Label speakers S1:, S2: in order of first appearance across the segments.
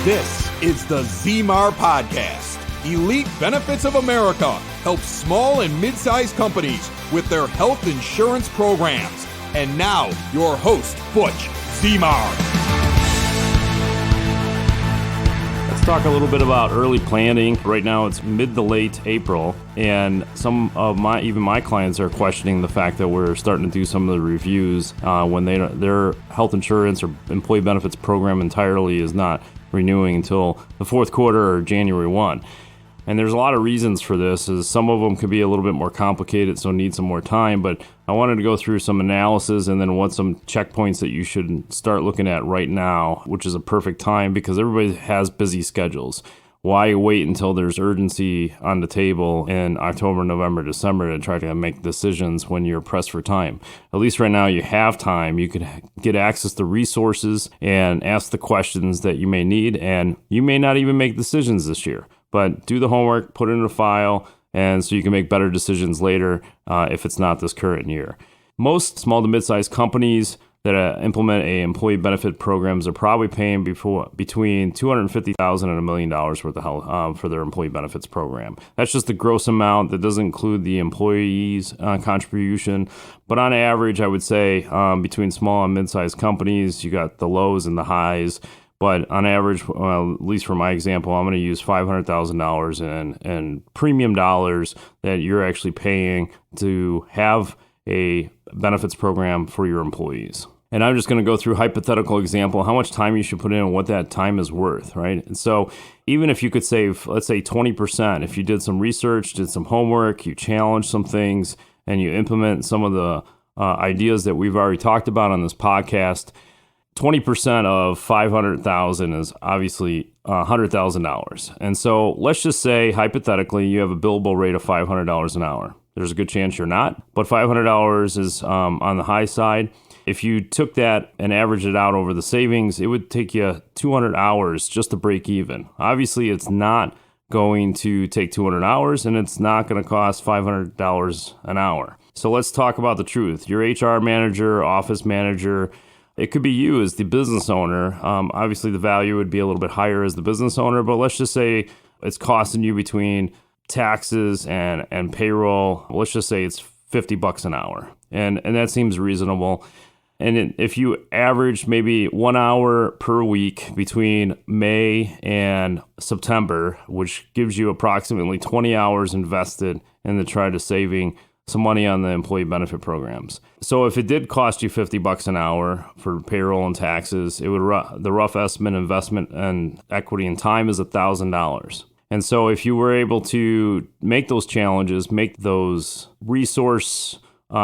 S1: This is the Zemar Podcast. Elite Benefits of America helps small and mid-sized companies with their health insurance programs. And now, your host, Butch Zemar.
S2: Let's talk a little bit about early planning. Right now, it's mid to late April, and some of my clients are questioning the fact that we're starting to do some of the reviews when their health insurance or employee benefits program entirely is not renewing until the fourth quarter or January 1. And there's a lot of reasons for this. Is some of them could be a little bit more complicated, so need some more time. But I wanted to go through some analysis and then some checkpoints that you should start looking at right now, which is a perfect time because everybody has busy schedules. Why wait until there's urgency on the table in October, November, December to try to make decisions when you're pressed for time? At least right now you have time. You can get access to resources and ask the questions that you may need, and you may not even make decisions this year. But do the homework, put it in a file, and so you can make better decisions later if it's not this current year. Most small to mid-sized companies that implement a employee benefit programs are probably paying between $250,000 and $1 million worth of health for their employee benefits program. That's just the gross amount. That doesn't include the employees' contribution. But on average, I would say between small and mid-sized companies, you got the lows and the highs. But on average, at least for my example, I'm going to use $500,000 in premium dollars that you're actually paying to have a benefits program for your employees. And I'm just going to go through hypothetical example, how much time you should put in and what that time is worth, right? And so even if you could save, let's say 20%, if you did some research, did some homework, you challenged some things, and you implement some of the ideas that we've already talked about on this podcast, 20% of $500,000 is obviously $100,000. And so let's just say, hypothetically, you have a billable rate of $500 an hour. There's a good chance you're not, but $500 is on the high side. If you took that and averaged it out over the savings, it would take you 200 hours just to break even. Obviously, it's not going to take 200 hours, and it's not going to cost $500 an hour. So let's talk about the truth. Your HR manager, office manager, it could be you as the business owner. Obviously, the value would be a little bit higher as the business owner, but let's just say it's costing you between taxes and payroll. Let's just say it's $50 an hour, and that seems reasonable. And if you average maybe 1 hour per week between May and September, which gives you approximately 20 hours invested in the try to saving some money on the employee benefit programs. So if it did cost you $50 an hour for payroll and taxes, it would the rough estimate investment and equity and time is $1,000. And so if you were able to make those challenges, make those resource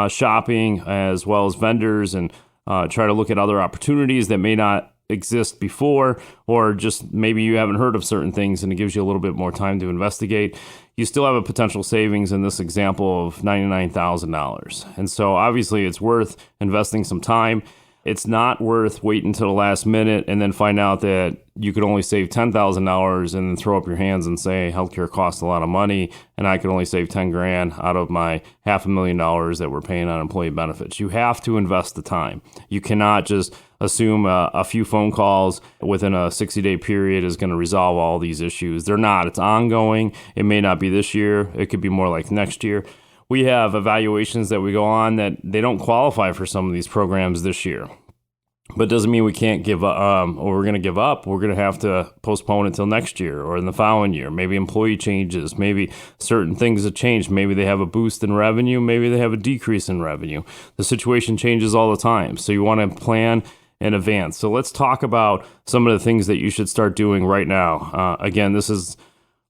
S2: shopping as well as vendors, and try to look at other opportunities that may not exist before, or just maybe you haven't heard of certain things and it gives you a little bit more time to investigate, you still have a potential savings in this example of $99,000. And so obviously it's worth investing some time. It's not worth waiting until the last minute and then find out that you could only save $10,000 and then throw up your hands and say healthcare costs a lot of money and I could only save $10,000 out of my $500,000 that we're paying on employee benefits. You have to invest the time. You cannot just assume a few phone calls within a 60-day period is going to resolve all these issues. They're not. It's ongoing. It may not be this year. It could be more like next year. We have evaluations that we go on that they don't qualify for some of these programs this year. But it doesn't mean we can't give up, or we're going to give up. We're going to have to postpone until next year or in the following year. Maybe employee changes, maybe certain things have changed. Maybe they have a boost in revenue, maybe they have a decrease in revenue. The situation changes all the time. So you want to plan in advance. So let's talk about some of the things that you should start doing right now. Again, this is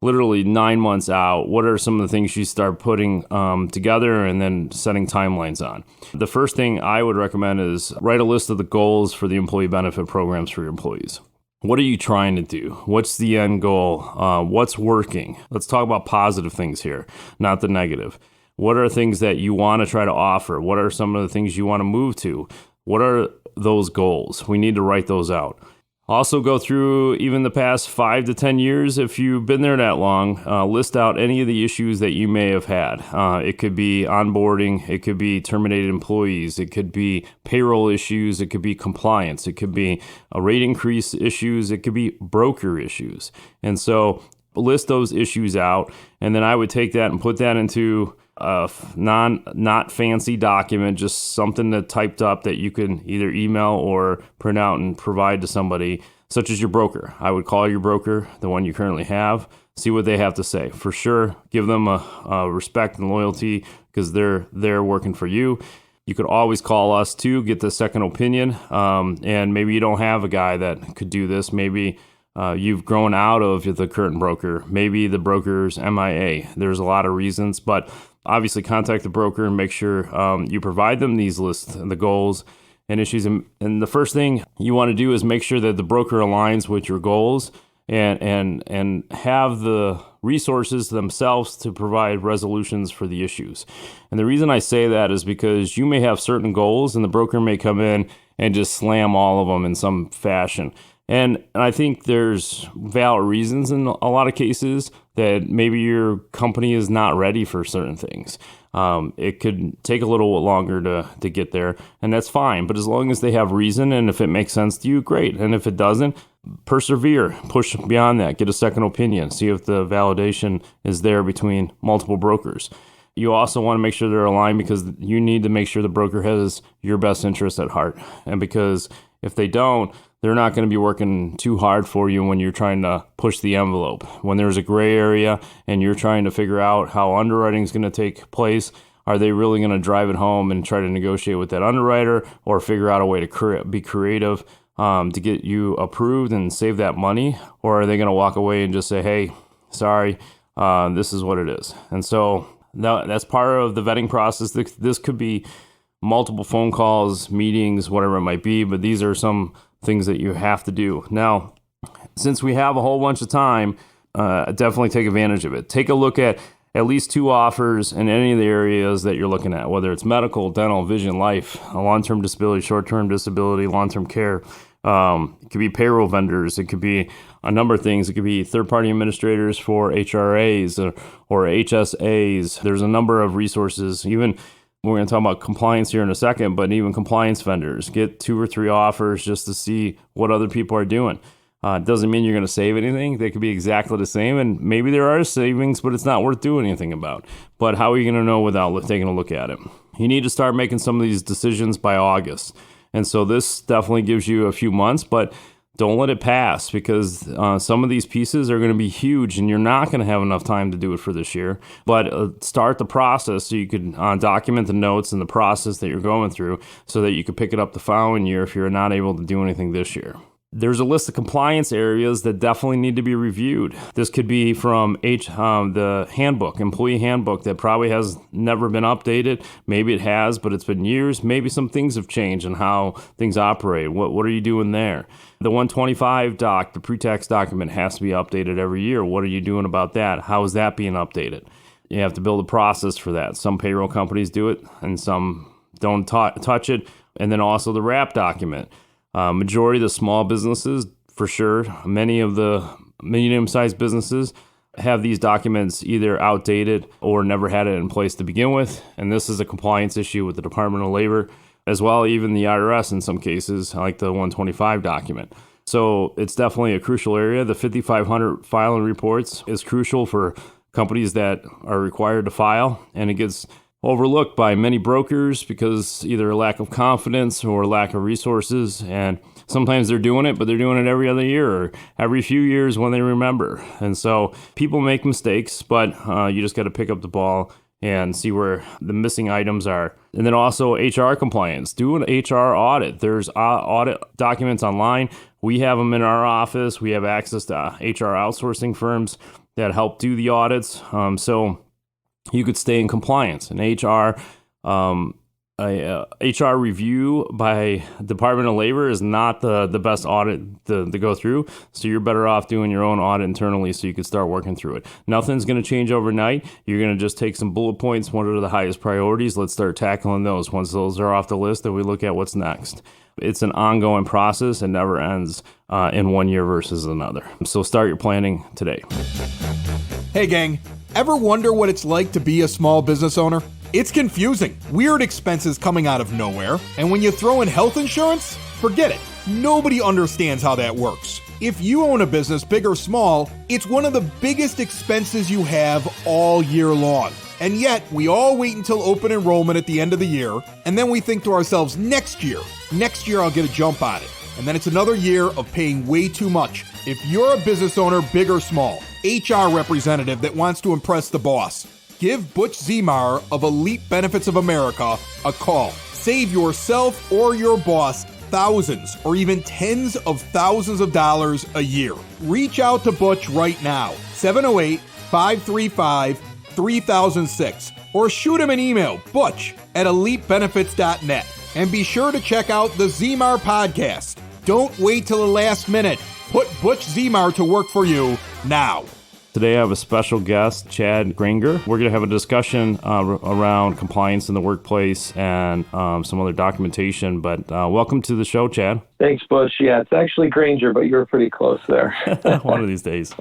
S2: literally 9 months out. What are some of the things you start putting together and then setting timelines on? The first thing I would recommend is write a list of the goals for the employee benefit programs for your employees. What are you trying to do? What's the end goal? What's working? Let's talk about positive things here, not the negative. What are things that you want to try to offer? What are some of the things you want to move to? What are those goals? We need to write those out. Also go through even the past 5 to 10 years, if you've been there that long, list out any of the issues that you may have had. It could be onboarding, it could be terminated employees, it could be payroll issues, it could be compliance, it could be a rate increase issues, it could be broker issues. And so list those issues out, and then I would take that and put that into a not fancy document, just something that typed up that you can either email or print out and provide to somebody, such as your broker. I would call your broker, the one you currently have, see what they have to say. For sure, give them a respect and loyalty because they're working for you. You could always call us too, get the second opinion, and maybe you don't have a guy that could do this. Maybe you've grown out of the current broker. Maybe the broker's MIA. There's a lot of reasons, but obviously contact the broker and make sure you provide them these lists, the goals and issues. And the first thing you want to do is make sure that the broker aligns with your goals and have the resources themselves to provide resolutions for the issues. And the reason I say that is because you may have certain goals and the broker may come in and just slam all of them in some fashion. And I think there's valid reasons in a lot of cases that maybe your company is not ready for certain things. It could take a little longer to get there, and that's fine. But as long as they have reason and if it makes sense to you, great. And if it doesn't, persevere, push beyond that, get a second opinion, see if the validation is there between multiple brokers. You also want to make sure they're aligned because you need to make sure the broker has your best interest at heart. And because if they don't, they're not going to be working too hard for you when you're trying to push the envelope. When there's a gray area and you're trying to figure out how underwriting is going to take place, are they really going to drive it home and try to negotiate with that underwriter or figure out a way to be creative to get you approved and save that money? Or are they going to walk away and just say, hey, sorry, this is what it is? And so that's part of the vetting process. This could be multiple phone calls, meetings, whatever it might be, but these are some things that you have to do. Now, since we have a whole bunch of time, definitely take advantage of it. Take a look at least 2 offers in any of the areas that you're looking at, whether it's medical, dental, vision, life, long-term disability, short-term disability, long-term care. It could be payroll vendors. It could be a number of things. It could be third-party administrators for HRAs or HSAs. There's a number of resources. Even we're going to talk about compliance here in a second, but even compliance vendors. Get 2 or 3 offers just to see what other people are doing. It doesn't mean you're going to save anything. They could be exactly the same, and maybe there are savings, but it's not worth doing anything about. But how are you going to know without taking a look at it? You need to start making some of these decisions by August. And so this definitely gives you a few months, but don't let it pass because some of these pieces are going to be huge and you're not going to have enough time to do it for this year. But start the process so you can document the notes and the process that you're going through so that you can pick it up the following year if you're not able to do anything this year. There's a list of compliance areas that definitely need to be reviewed. This could be from the handbook, employee handbook that probably has never been updated. Maybe it has, but it's been years. Maybe some things have changed in how things operate. What are you doing there? The 125 doc, the pre-tax document, has to be updated every year. What are you doing about that? How is that being updated? You have to build a process for that. Some payroll companies do it and some don't touch it. And then also the wrap document. Majority of the small businesses, for sure, many of the medium-sized businesses have these documents either outdated or never had it in place to begin with. And this is a compliance issue with the Department of Labor, as well even the IRS in some cases, like the 125 document. So it's definitely a crucial area. The 5,500 filing reports is crucial for companies that are required to file, and it gets overlooked by many brokers because either a lack of confidence or lack of resources. And sometimes they're doing it, but they're doing it every other year or every few years when they remember. And so people make mistakes, but you just got to pick up the ball and see where the missing items are. And then also HR compliance. Do an HR audit. There's audit documents online. We have them in our office. We have access to HR outsourcing firms that help do the audits. So you could stay in compliance. An HR a HR review by Department of Labor is not the best audit to go through. So you're better off doing your own audit internally so you can start working through it. Nothing's going to change overnight. You're going to just take some bullet points. What are the highest priorities? Let's start tackling those. Once those are off the list, then we look at what's next. It's an ongoing process and never ends in 1 year versus another. So start your planning today.
S1: Hey gang, ever wonder what it's like to be a small business owner? It's confusing. Weird expenses coming out of nowhere. And when you throw in health insurance, forget it. Nobody understands how that works. If you own a business, big or small, it's one of the biggest expenses you have all year long. And yet, we all wait until open enrollment at the end of the year, and then we think to ourselves, next year I'll get a jump on it. And then it's another year of paying way too much. If you're a business owner, big or small, HR representative that wants to impress the boss, give Butch Zemar of Elite Benefits of America a call. Save yourself or your boss thousands or even tens of thousands of dollars a year. Reach out to Butch right now, 708-535-3006, or shoot him an email, butch@elitebenefits.net. And be sure to check out the Zemar podcast. Don't wait till the last minute. Put Butch Zemar to work for you now.
S2: Today I have a special guest, Chad Granger. We're going to have a discussion around compliance in the workplace and some other documentation. But welcome to the show, Chad.
S3: Thanks, Butch. Yeah, it's actually Granger, but you're pretty close there.
S2: One of these days.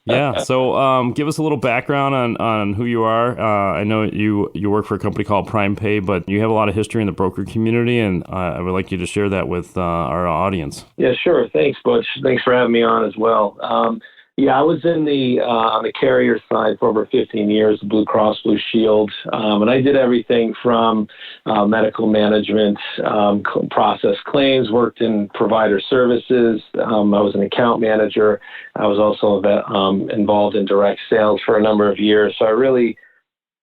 S2: Yeah. So give us a little background on who you are. I know you work for a company called PrimePay, but you have a lot of history in the broker community, and I would like you to share that with our audience.
S3: Yeah, sure. Thanks, Butch. Thanks for having me on as well. Yeah, I was in on the carrier side for over 15 years, Blue Cross Blue Shield, and I did everything from medical management, process claims, worked in provider services. I was an account manager. I was also involved in direct sales for a number of years. So I really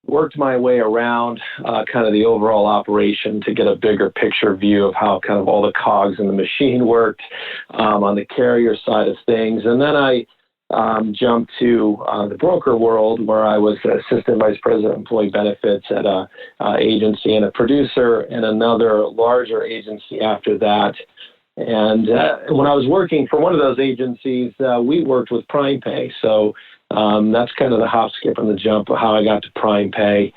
S3: worked my way around kind of the overall operation to get a bigger picture view of how kind of all the cogs in the machine worked on the carrier side of things. And then I jumped to the broker world, where I was assistant vice president of employee benefits at a agency and a producer in another larger agency after that. And when I was working for one of those agencies, we worked with PrimePay. So that's kind of the hop, skip, and the jump of how I got to PrimePay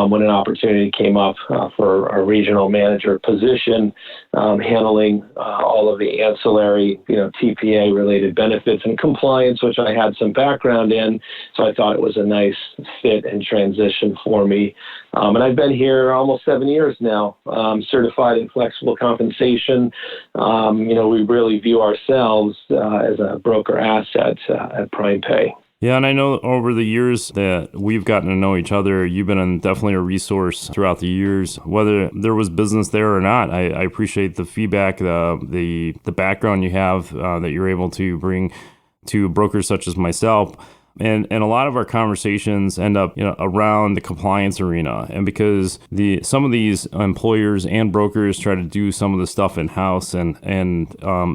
S3: when an opportunity came up for a regional manager position, handling all of the ancillary, TPA-related benefits and compliance, which I had some background in. So I thought it was a nice fit and transition for me. And I've been here almost 7 years now, certified in flexible compensation. We really view ourselves as a broker asset at PrimePay.
S2: Yeah, and I know over the years that we've gotten to know each other, you've been definitely a resource throughout the years, whether there was business there or not. I appreciate the feedback, the background you have that you're able to bring to brokers such as myself. And a lot of our conversations end up around the compliance arena. And because some of these employers and brokers try to do some of the stuff in-house, and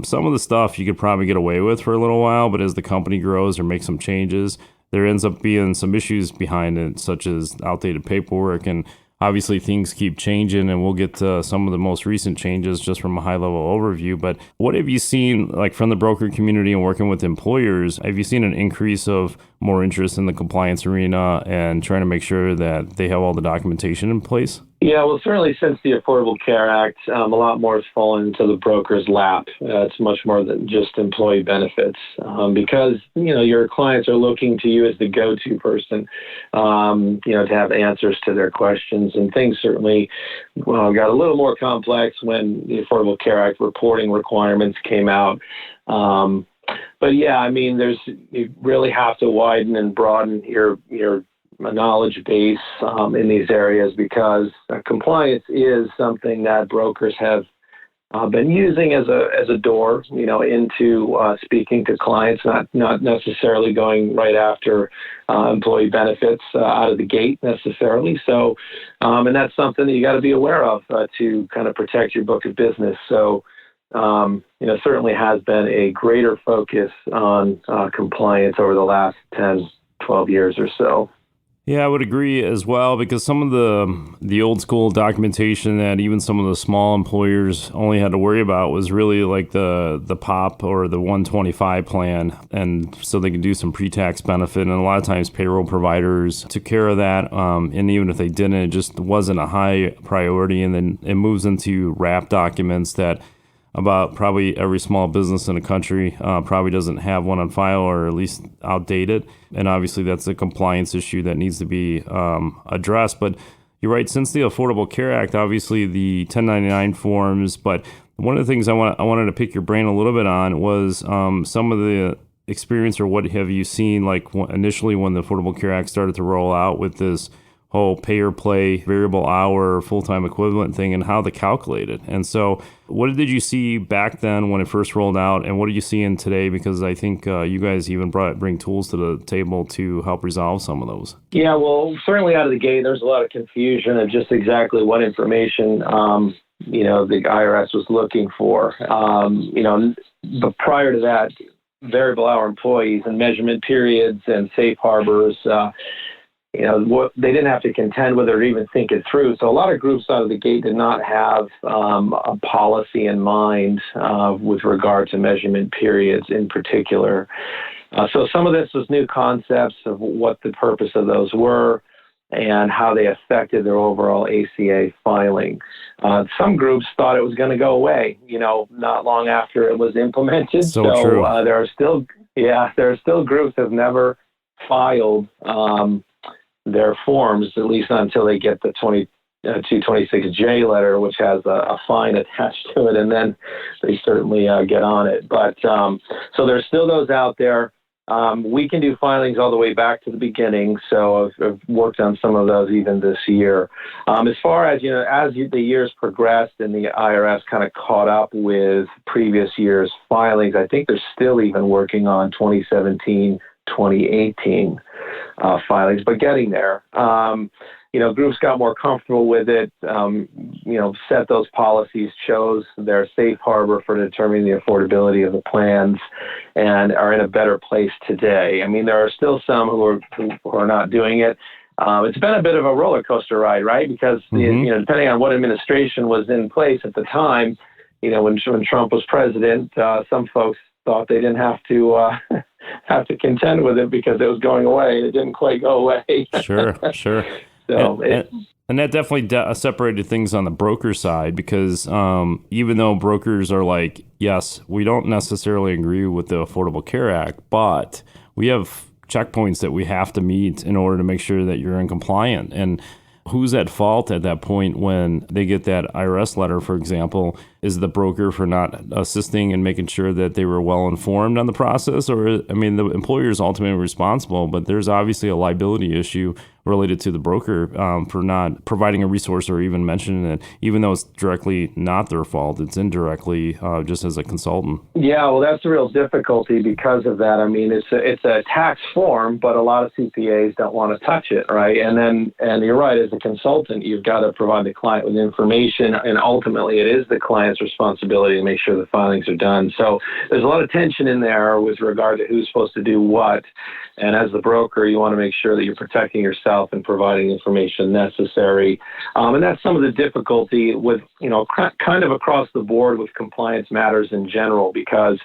S2: some of the stuff you could probably get away with for a little while, but as the company grows or makes some changes, there ends up being some issues behind it, such as outdated paperwork. And obviously things keep changing, and we'll get to some of the most recent changes just from a high-level overview. But what have you seen, like from the broker community and working with employers? Have you seen an increase of more interest in the compliance arena and trying to make sure that they have all the documentation in place?
S3: Yeah, well, certainly since the Affordable Care Act, a lot more has fallen into the broker's lap. It's much more than just employee benefits because, your clients are looking to you as the go-to person, to have answers to their questions. And things certainly got a little more complex when the Affordable Care Act reporting requirements came out. But yeah, you really have to widen and broaden your knowledge base in these areas, because compliance is something that brokers have been using as a door, into speaking to clients, not necessarily going right after employee benefits out of the gate necessarily. So, and that's something that you got to be aware of to kind of protect your book of business. So, certainly has been a greater focus on compliance over the last 10, 12 years or so.
S2: Yeah, I would agree as well, because some of the old school documentation that even some of the small employers only had to worry about was really like the POP or the 125 plan, and so they could do some pre-tax benefit. And a lot of times payroll providers took care of that, and even if they didn't, it just wasn't a high priority. And then it moves into wrap documents that about probably every small business in the country probably doesn't have one on file, or at least outdated. And obviously that's a compliance issue that needs to be addressed. But you're right, since the Affordable Care Act, obviously the 1099 forms, but one of the things I wanted to pick your brain a little bit on was some of the experience, or what have you seen, like initially when the Affordable Care Act started to roll out with this whole pay or play, variable hour, full-time equivalent thing, and how they calculated. And so what did you see back then when it first rolled out, and what are you seeing today? Because I think you guys even bring tools to the table to help resolve some of those.
S3: Yeah, well, certainly out of the gate, there's a lot of confusion of just exactly what information, the IRS was looking for. But prior to that, variable hour employees and measurement periods and safe harbors, they didn't have to contend with it or even think it through. So a lot of groups out of the gate did not have a policy in mind with regard to measurement periods in particular. So some of this was new concepts of what the purpose of those were and how they affected their overall ACA filing. Some groups thought it was going to go away, not long after it was implemented.
S2: So true.
S3: There are still groups that have never filed their forms, at least not until they get the 226J letter, which has a fine attached to it, and then they certainly get on it. But so there's still those out there. We can do filings all the way back to the beginning, so I've worked on some of those even this year. As far as, the years progressed and the IRS kind of caught up with previous years' filings, I think they're still even working on 2017, 2018 filings, but getting there. Groups got more comfortable with it, set those policies, chose their safe harbor for determining the affordability of the plans, and are in a better place today. I mean, there are still some who are not doing it. It's been a bit of a roller coaster ride, right? Because, depending on what administration was in place at the time, when Trump was president, some folks thought they didn't have to contend with it because it was going away. It didn't quite go away.
S2: Sure.
S3: So
S2: and that definitely separated things on the broker side, because even though brokers are like, yes, we don't necessarily agree with the Affordable Care Act, but we have checkpoints that we have to meet in order to make sure that you're in compliant. And who's at fault at that point when they get that IRS letter, for example? Is the broker for not assisting and making sure that they were well informed on the process? Or, the employer is ultimately responsible, but there's obviously a liability issue related to the broker for not providing a resource or even mentioning it, even though it's directly not their fault. It's indirectly just as a consultant.
S3: Yeah, well, that's the real difficulty because of that. I mean, it's a tax form, but a lot of CPAs don't want to touch it, right? And you're right, as a consultant, you've got to provide the client with information, and ultimately it is the client's responsibility to make sure the filings are done. So there's a lot of tension in there with regard to who's supposed to do what. And as the broker, you want to make sure that you're protecting yourself and providing information necessary. And that's some of the difficulty with, kind of across the board with compliance matters in general, because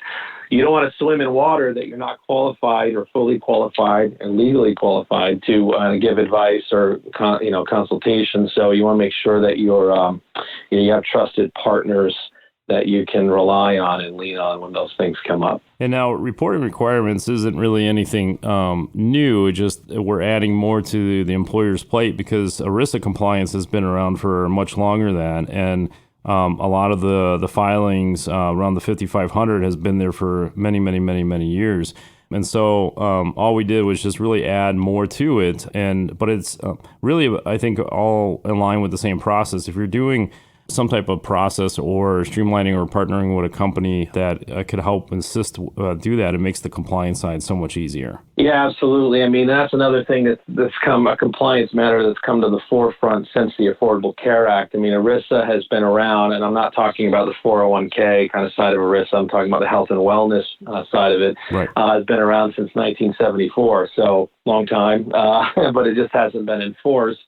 S3: you don't want to swim in water that you're not qualified or fully qualified and legally qualified to give advice or consultation. So you want to make sure that you have trusted partners that you can rely on and lean on when those things come up.
S2: And now reporting requirements isn't really anything new. Just we're adding more to the employer's plate because ERISA compliance has been around for much longer than, and a lot of the filings around the 5,500 has been there for many, many, many, many years. And so all we did was just really add more to it. But it's really, I think, all in line with the same process. If you're doing some type of process or streamlining or partnering with a company that could help assist do that, it makes the compliance side so much easier.
S3: Yeah, absolutely. I mean, that's another thing that's come, a compliance matter that's come to the forefront since the Affordable Care Act. I mean, ERISA has been around, and I'm not talking about the 401k kind of side of ERISA. I'm talking about the health and wellness side of it.
S2: Right.
S3: It's been around since 1974. So long time, but it just hasn't been enforced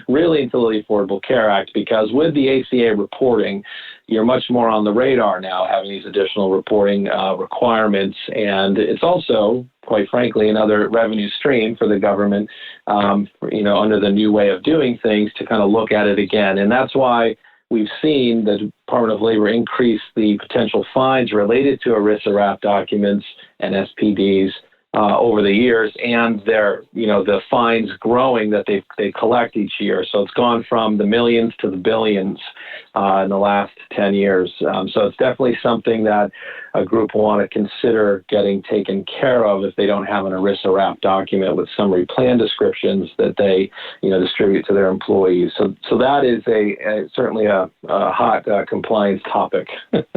S3: really until the Affordable Care Act, because with the ACA reporting, you're much more on the radar now, having these additional reporting requirements. And it's also, quite frankly, another revenue stream for the government, under the new way of doing things, to kind of look at it again. And that's why we've seen the Department of Labor increase the potential fines related to ERISA wrap documents and SPDs over the years, and the fines growing that they collect each year. So it's gone from the millions to the billions in the last 10 years. So it's definitely something that a group will want to consider getting taken care of if they don't have an ERISA wrap document with summary plan descriptions that they distribute to their employees. So that is certainly a hot compliance topic.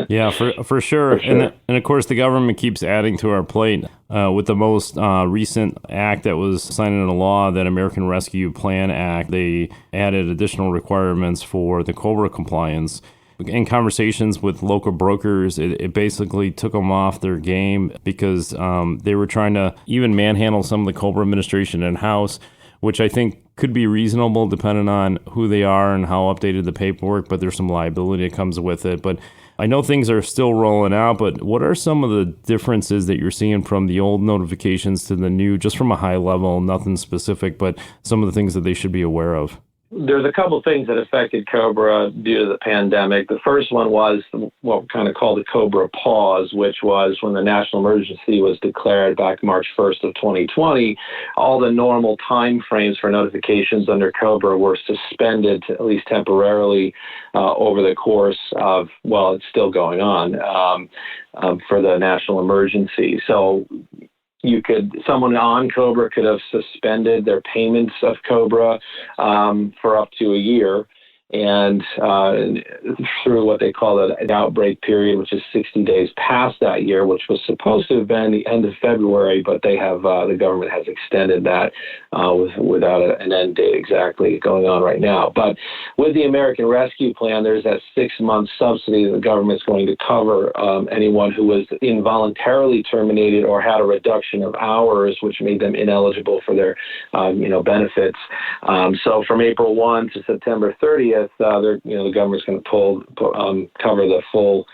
S2: Yeah, for sure. And of course, the government keeps adding to our plate. With the most recent act that was signed into law, that American Rescue Plan Act, they added additional requirements for the COBRA compliance. In conversations with local brokers, it basically took them off their game because they were trying to even manhandle some of the COBRA administration in-house, which I think could be reasonable depending on who they are and how updated the paperwork, but there's some liability that comes with it. But I know things are still rolling out, but what are some of the differences that you're seeing from the old notifications to the new, just from a high level, nothing specific, but some of the things that they should be aware of?
S3: There's a couple things that affected COBRA due to the pandemic. The first one was what we kind of call the COBRA pause, which was when the national emergency was declared back March 1st of 2020. All the normal time frames for notifications under COBRA were suspended, at least temporarily, over the course of, it's still going on, for the national emergency. So someone on COBRA could have suspended their payments of COBRA for up to a year, and through what they call an outbreak period, which is 60 days past that year, which was supposed to have been the end of February, but they have the government has extended that without an end date exactly going on right now. But with the American Rescue Plan, there's that 6-month subsidy that the government's going to cover anyone who was involuntarily terminated or had a reduction of hours, which made them ineligible for their benefits. So from April 1 to September 30th, the government's going to cover the full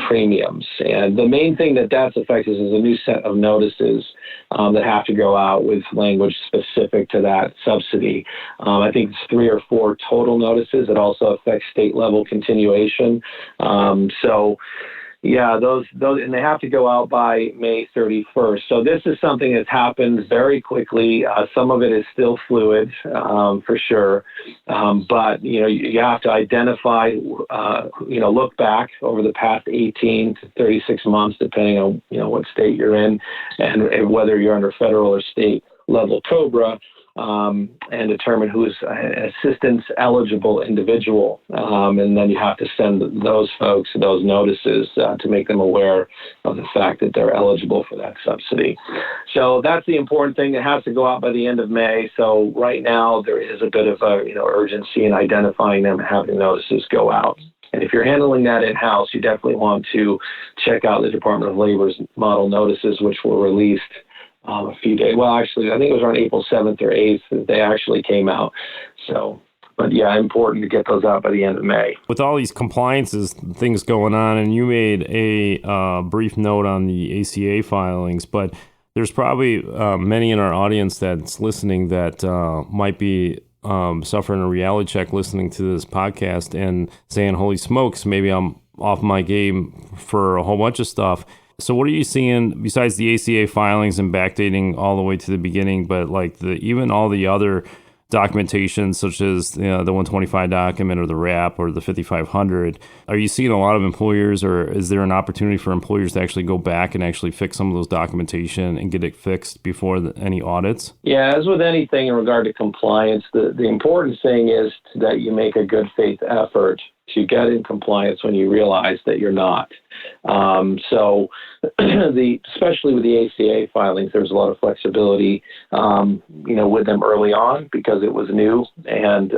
S3: premiums. And the main thing that's affected is a new set of notices that have to go out with language specific to that subsidy. I think it's 3 or 4 total notices. It also affects state level continuation. Those, and they have to go out by May 31st. So this is something that's happened very quickly. Some of it is still fluid, for sure. But, you have to identify, look back over the past 18 to 36 months, depending on, what state you're in and whether you're under federal or state level COBRA. And determine who is an assistance eligible individual. And then you have to send those folks those notices to make them aware of the fact that they're eligible for that subsidy. So that's the important thing. It has to go out by the end of May. So right now there is a bit of urgency in identifying them and having notices go out. And if you're handling that in-house, you definitely want to check out the Department of Labor's model notices, which were released a few days. Well, actually, I think it was around April 7th or 8th that they actually came out. So, but yeah, important to get those out by the end of May.
S2: With all these compliances things going on, and you made a brief note on the ACA filings, but there's probably many in our audience that's listening that might be suffering a reality check listening to this podcast and saying, holy smokes, maybe I'm off my game for a whole bunch of stuff. So what are you seeing besides the ACA filings and backdating all the way to the beginning, but like even all the other documentation, such as the 125 document or the wrap or the 5500? Are you seeing a lot of employers, or is there an opportunity for employers to actually go back and actually fix some of those documentation and get it fixed before any audits?
S3: Yeah, as with anything in regard to compliance, the important thing is that you make a good faith effort to get in compliance when you realize that you're not. So especially with the ACA filings, there's a lot of flexibility, with them early on because it was new, and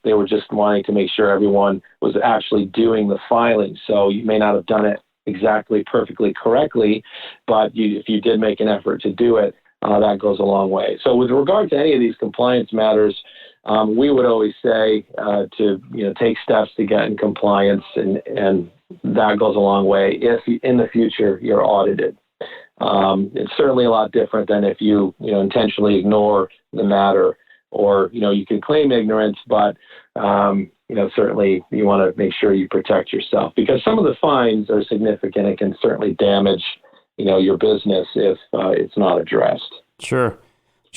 S3: they were just wanting to make sure everyone was actually doing the filing. So you may not have done it exactly perfectly correctly, but if you did make an effort to do it, that goes a long way. So with regard to any of these compliance matters, we would always say to take steps to get in compliance, and that goes a long way if in the future you're audited. It's certainly a lot different than if you intentionally ignore the matter, or you can claim ignorance, but certainly you want to make sure you protect yourself, because some of the fines are significant and can certainly damage your business if it's not addressed.
S2: Sure.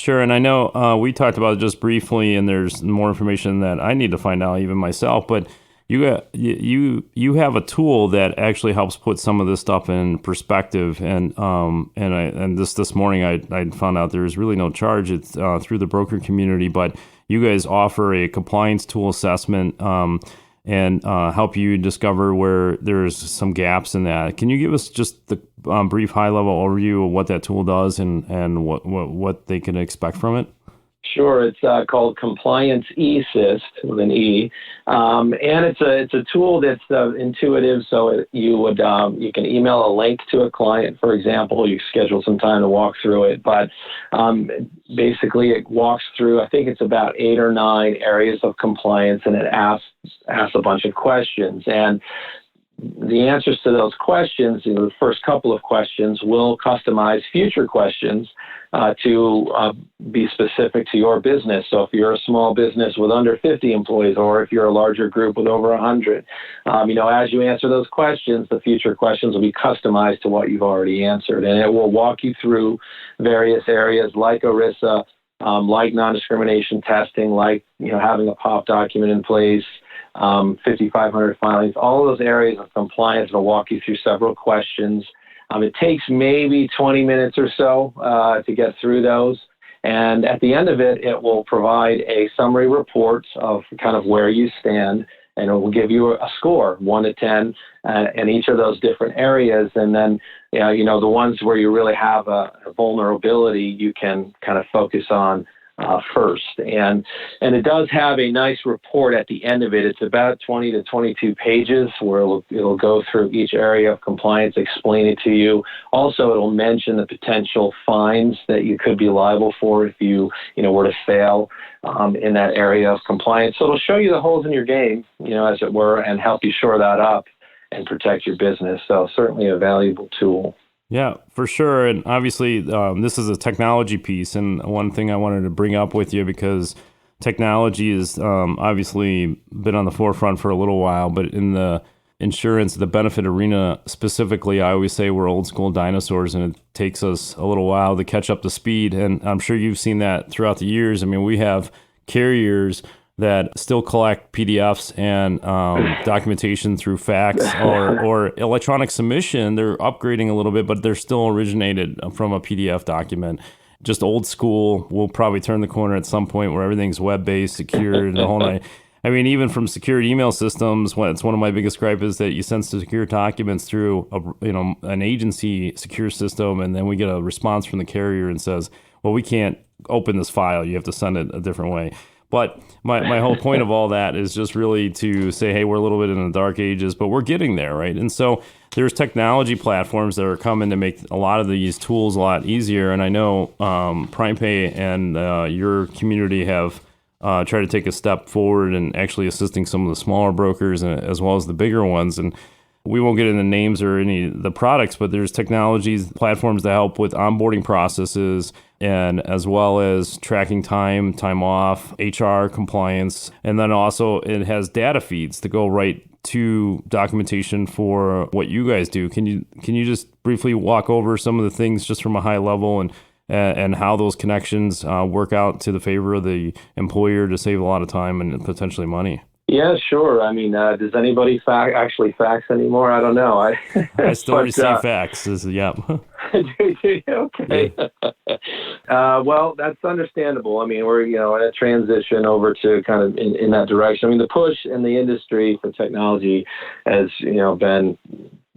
S2: And I know we talked about it just briefly, and there's more information that I need to find out even myself, but you have a tool that actually helps put some of this stuff in perspective. And this morning I found out there's really no charge. It's through the broker community, but you guys offer a compliance tool assessment and help you discover where there's some gaps in that. Can you give us just the brief high-level overview of what that tool does and what they can expect from it?
S3: Sure. It's called Compliance eAssist with an E, and it's a tool that's intuitive. So you can email a link to a client, for example. You schedule some time to walk through it, but basically it walks through, I think it's about 8 or 9 areas of compliance, and it asks a bunch of questions. And the answers to those questions, the first couple of questions, will customize future questions to be specific to your business. So if you're a small business with under 50 employees, or if you're a larger group with over 100, as you answer those questions, the future questions will be customized to what you've already answered. And it will walk you through various areas like ERISA, like non-discrimination testing, like having a POP document in place, 5,500 filings, all of those areas of compliance. Will walk you through several questions. It takes maybe 20 minutes or so to get through those. And at the end of it, it will provide a summary report of kind of where you stand, and it will give you a score, 1 to 10, in each of those different areas. And then, the ones where you really have a vulnerability, you can kind of focus on first. And it does have a nice report at the end of it. It's about 20 to 22 pages where it'll go through each area of compliance, explain it to you. Also, it'll mention the potential fines that you could be liable for if you were to fail in that area of compliance. So it'll show you the holes in your game, as it were, and help you shore that up and protect your business. So certainly a valuable tool.
S2: Yeah, for sure. And obviously, this is a technology piece. And one thing I wanted to bring up with you, because technology has obviously been on the forefront for a little while, but in the insurance, the benefit arena specifically, I always say we're old school dinosaurs, and it takes us a little while to catch up to speed. And I'm sure you've seen that throughout the years. I mean, we have carriers that still collect PDFs and documentation through fax or electronic submission. They're upgrading a little bit, but they're still originated from a PDF document. Just old school. We'll probably turn the corner at some point where everything's web-based, secured, and the whole night. I mean, even from secured email systems, it's one of my biggest gripes is that you send secure documents through an agency secure system, and then we get a response from the carrier and says, well, we can't open this file. You have to send it a different way. But my whole point of all that is just really to say, hey, we're a little bit in the dark ages, but we're getting there, right? And so there's technology platforms that are coming to make a lot of these tools a lot easier. And I know PrimePay and your community have tried to take a step forward and actually assisting some of the smaller brokers as well as the bigger ones. And we won't get into names or any of the products, but there's technologies, platforms that help with onboarding processes, and as well as tracking time off, HR compliance. And then also it has data feeds to go right to documentation for what you guys do. Can you just briefly walk over some of the things just from a high level and how those connections work out to the favor of the employer to save a lot of time and potentially money?
S3: Yeah, sure. I mean, does anybody actually fax anymore? I don't know.
S2: I still receive fax. Yeah.
S3: Okay. Well, that's understandable. I mean, we're in a transition over to kind of in that direction. I mean, the push in the industry for technology has been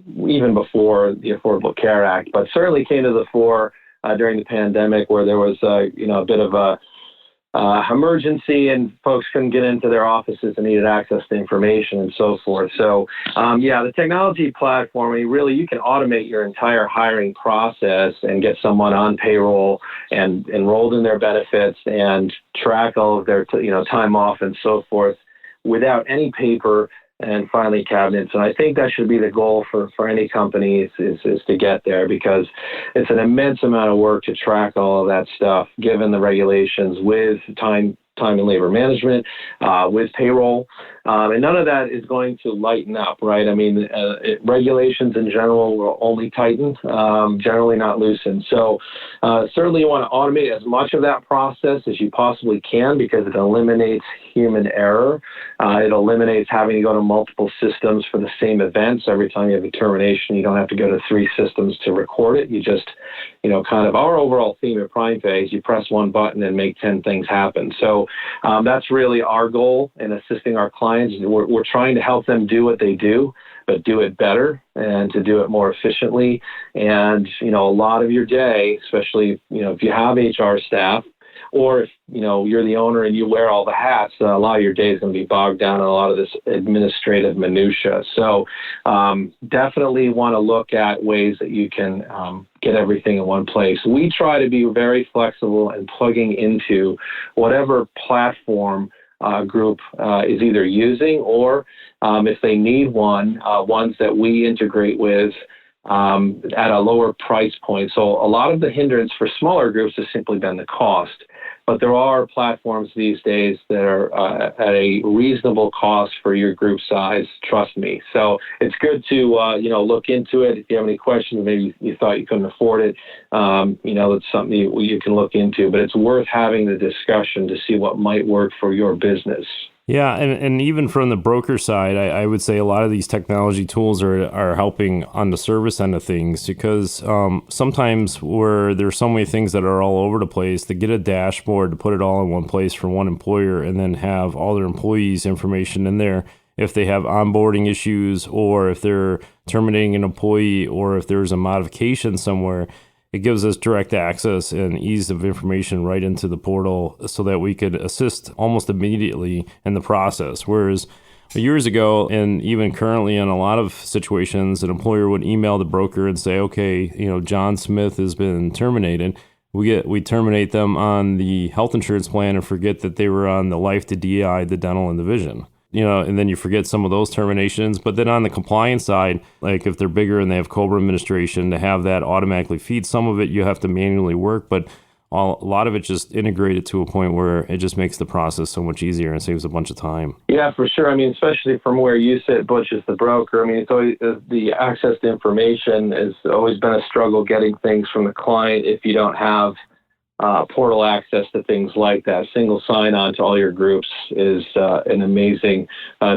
S3: even before the Affordable Care Act, but certainly came to the fore during the pandemic, where there was a bit of a emergency and folks couldn't get into their offices and needed access to information and so forth. So, the technology platform, really, you can automate your entire hiring process and get someone on payroll and enrolled in their benefits and track all of their, time off and so forth without any paper and filing cabinets. And I think that should be the goal for any company is to get there, because it's an immense amount of work to track all of that stuff, given the regulations with time and labor management, with payroll. And none of that is going to lighten up, right? I mean, regulations in general will only tighten, generally not loosen. So certainly you want to automate as much of that process as you possibly can, because it eliminates human error. It eliminates having to go to multiple systems for the same events. Every time you have a termination, you don't have to go to 3 systems to record it. You just, kind of our overall theme at PrimePay is you press one button and make 10 things happen. So that's really our goal in assisting our clients. We're trying to help them do what they do, but do it better and to do it more efficiently. And, a lot of your day, especially, if you have HR staff, or if, you're the owner and you wear all the hats, a lot of your day is going to be bogged down in a lot of this administrative minutia. So definitely want to look at ways that you can get everything in one place. We try to be very flexible and plugging into whatever platform group is either using, or if they need ones that we integrate with at a lower price point. So a lot of the hindrance for smaller groups has simply been the cost. But there are platforms these days that are at a reasonable cost for your group size, trust me. So it's good to, look into it. If you have any questions, maybe you thought you couldn't afford it, it's something you can look into. But it's worth having the discussion to see what might work for your business.
S2: Yeah, and even from the broker side, I would say a lot of these technology tools are helping on the service end of things, because sometimes where there's so many things that are all over the place, to get a dashboard to put it all in one place for one employer and then have all their employees' information in there, if they have onboarding issues or if they're terminating an employee or if there's a modification somewhere, it gives us direct access and ease of information right into the portal so that we could assist almost immediately in the process. Whereas years ago, and even currently in a lot of situations, an employer would email the broker and say, okay, John Smith has been terminated. We terminate them on the health insurance plan and forget that they were on the life, the DI, the dental, and the vision. And then you forget some of those terminations. But then on the compliance side, like if they're bigger and they have COBRA administration, to have that automatically feed, some of it you have to manually work, but a lot of it just integrated to a point where it just makes the process so much easier and saves a bunch of time.
S3: Yeah, for sure. I mean, especially from where you sit, Butch, as the broker. I mean, it's always, the access to information has always been a struggle getting things from the client if you don't have portal access to things like that. Single sign-on to all your groups is an amazing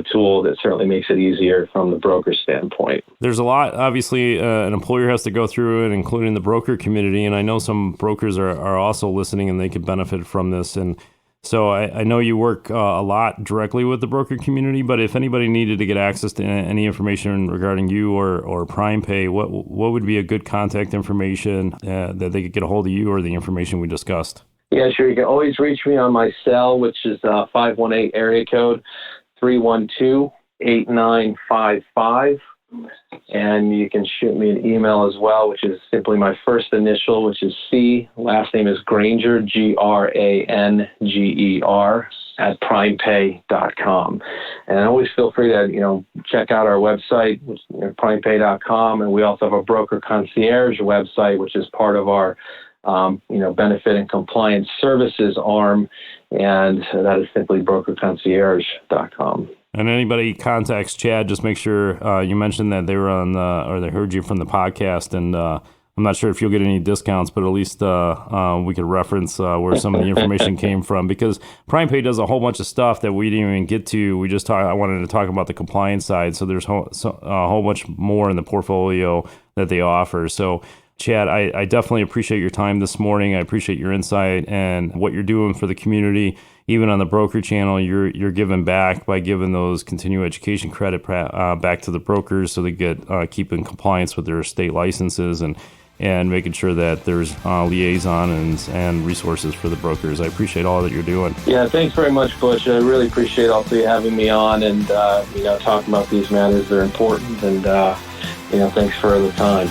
S3: tool that certainly makes it easier from the broker standpoint.
S2: There's a lot, obviously, an employer has to go through it, including the broker community, and I know some brokers are also listening and they could benefit from this. And so I know you work a lot directly with the broker community, but if anybody needed to get access to any information regarding you or PrimePay, what would be a good contact information that they could get a hold of you or the information we discussed?
S3: Yeah, sure. You can always reach me on my cell, which is 518 area code 312-8955. And you can shoot me an email as well, which is simply my first initial, which is C. Last name is Granger, Granger, at primepay.com. And always feel free to, check out our website, which is primepay.com. And we also have a broker concierge website, which is part of our benefit and compliance services arm. And that is simply brokerconcierge.com.
S2: And anybody contacts Chad, just make sure you mentioned that they were on or they heard you from the podcast. And I'm not sure if you'll get any discounts, but at least we could reference where some of the information came from, because PrimePay does a whole bunch of stuff that we didn't even get to. I wanted to talk about the compliance side. So there's a whole bunch more in the portfolio that they offer. So Chad, I definitely appreciate your time this morning. I appreciate your insight and what you're doing for the community. Even on the broker channel, you're giving back by giving those continuing education credit back to the brokers so they get keep in compliance with their state licenses. And and making sure that there's liaison and resources for the brokers. I appreciate all that you're doing.
S3: Yeah, thanks very much, Butch. I really appreciate also you having me on and talking about these matters. They're important, and thanks for the time.